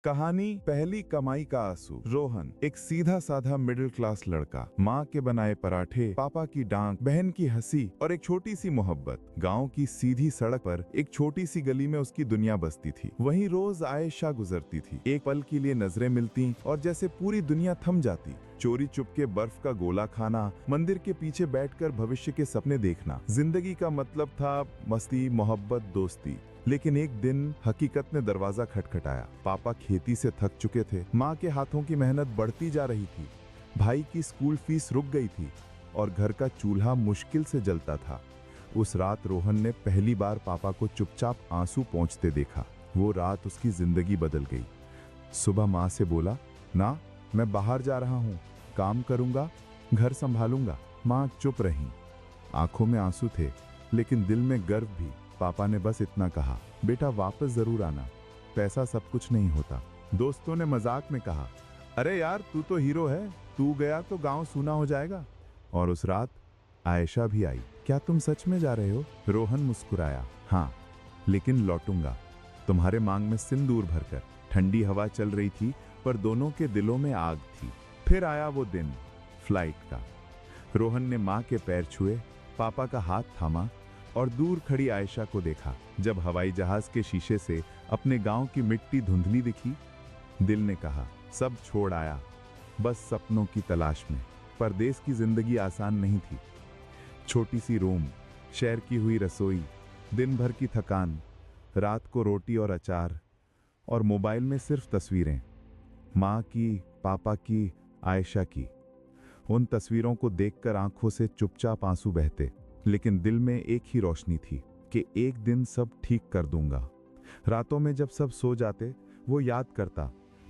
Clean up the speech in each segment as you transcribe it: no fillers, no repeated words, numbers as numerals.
कहानी पहली कमाई का आंसू। रोहन एक सीधा साधा मिडिल क्लास लड़का, माँ के बनाए पराठे, पापा की डांट, बहन की हंसी और एक छोटी सी मोहब्बत। गांव की सीधी सड़क पर एक छोटी सी गली में उसकी दुनिया बसती थी। वहीं रोज आयशा गुजरती थी। एक पल के लिए नजरें मिलती और जैसे पूरी दुनिया थम जाती। चोरी चुपके बर्फ का गोला खाना, मंदिर के पीछे बैठकर भविष्य के सपने देखना। जिंदगी का मतलब था मस्ती, मोहब्बत, दोस्ती। लेकिन एक दिन हकीकत ने दरवाजा खटखटाया। पापा खेती से थक चुके थे, माँ के हाथों की मेहनत बढ़ती जा रही थी, भाई की स्कूल फीस रुक गई थी और घर का चूल्हा मुश्किल से जलता था। उस रात रोहन ने पहली बार पापा को चुपचाप आंसू पोंछते देखा। वो रात उसकी जिंदगी बदल गई। सुबह माँ से बोला, ना मैं बाहर जा रहा हूँ, काम करूंगा, घर संभालूंगा। माँ चुप रही, आंखों में आंसू थे लेकिन दिल में गर्व भी। पापा ने बस इतना कहा, बेटा वापस जरूर आना, पैसा सब कुछ नहीं होता। दोस्तों ने मजाक में कहा, अरे यार तू तो हीरो है, तू गया तो गांव सूना हो जाएगा। और उस रात आयशा भी आई। क्या तुम सच में जा रहे हो? रोहन मुस्कुराया, हाँ, लेकिन लौटूंगा, तुम्हारे मांग में सिंदूर भरकर। ठंडी हवा चल रही थी पर दोनों के दिलों में आग थी। फिर आया वो दिन, फ्लाइट का। रोहन ने माँ के पैर छुए, पापा का हाथ थामा और दूर खड़ी आयशा को देखा। जब हवाई जहाज के शीशे से अपने गांव की मिट्टी धुंधली दिखी, दिल ने कहा, सब छोड़ आया, बस सपनों की तलाश में। परदेश की जिंदगी आसान नहीं थी। छोटी सी रूम, शहर की हुई रसोई, दिन भर की थकान, रात को रोटी और अचार, और मोबाइल में सिर्फ तस्वीरें, माँ की, पापा की, आयशा की। उन तस्वीरों को देखकर आंखों से चुपचाप आंसू बहते, लेकिन दिल में एक ही रोशनी थी कि एक दिन सब ठीक कर दूंगा। रातों में जब सब सो जाते, वो याद करता,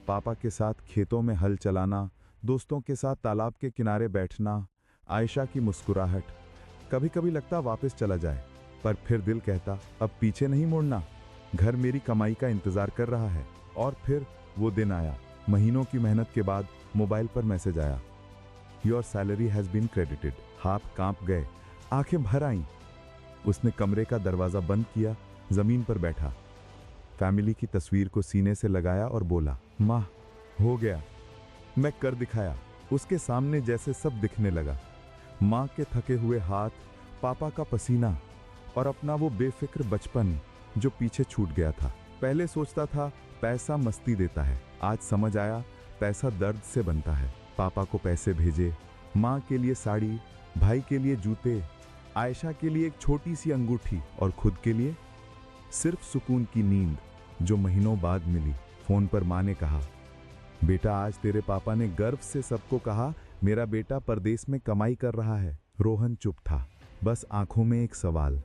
पापा के साथ खेतों में हल चलाना, दोस्तों के साथ तालाब के किनारे बैठना, आयशा की मुस्कुराहट। कभी कभी लगता वापस चला जाए, पर फिर दिल कहता, अब पीछे नहीं मुड़ना, घर मेरी कमाई का इंतजार कर रहा है। और फिर वो दिन आया। महीनों की मेहनत के बाद मोबाइल पर मैसेज आया, your salary has been credited. हाथ कांप गए, आंखें भर आईं। उसने कमरे का दरवाजा बंद किया, जमीन पर बैठा, फैमिली की तस्वीर को सीने से लगाया और बोला, माँ हो गया, मैं कर दिखाया। उसके सामने जैसे सब दिखने लगा, माँ के थके हुए हाथ, पापा का पसीना और अपना वो बेफिक्र बचपन जो पीछे छूट गया था। पहले सोचता था पैसा मस्ती देता है, आज समझ आया पैसा दर्द से बनता है। पापा को पैसे भेजे, माँ के लिए साड़ी, भाई के लिए जूते, आयशा के लिए एक छोटी सी अंगूठी और खुद के लिए सिर्फ सुकून की नींद, जो महीनों बाद मिली। फोन पर माँ ने कहा, बेटा आज तेरे पापा ने गर्व से सबको कहा, मेरा बेटा परदेश में कमाई कर रहा है। रोहन चुप था, बस आंखों में एक सवाल,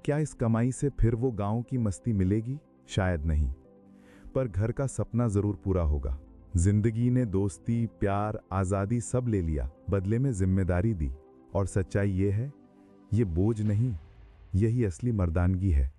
क्या इस कमाई से फिर वो गांव की मस्ती मिलेगी? शायद नहीं, पर घर का सपना जरूर पूरा होगा। जिंदगी ने दोस्ती, प्यार, आजादी सब ले लिया, बदले में जिम्मेदारी दी। और सच्चाई ये है, ये बोझ नहीं, यही असली मर्दानगी है।